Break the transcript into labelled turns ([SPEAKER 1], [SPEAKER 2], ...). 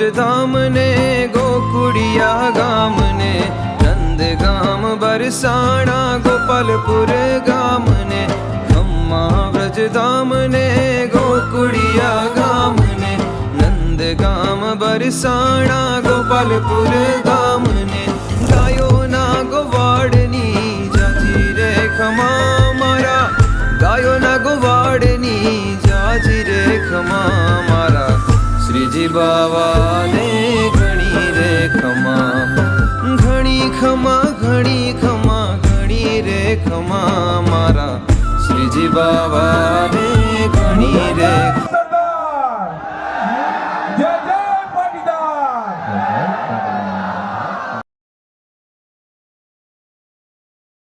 [SPEAKER 1] વ્રજધામ ને ગોકુળિયા ગામ ને નંદગામ બરસાણા ગોપાલપુર ગામ ને ખમ્મા વ્રજધામ ને ગોકુળિયા ગામ ને નંદગામ બરસાણા ગોપાલપુર ગામ ને ગાયોના ગોવાડની જાજી રે ખમા મારા ગાયોના ગોવાડની જાજી રે ખમા મારા શ્રીજી બાવાને ઘણી રે ખમા ઘણી ખમા ઘણી ખમા ઘણી રે ખમા મારા શ્રીજી બાવાને ઘણી રે
[SPEAKER 2] જય જય પાટીદાર.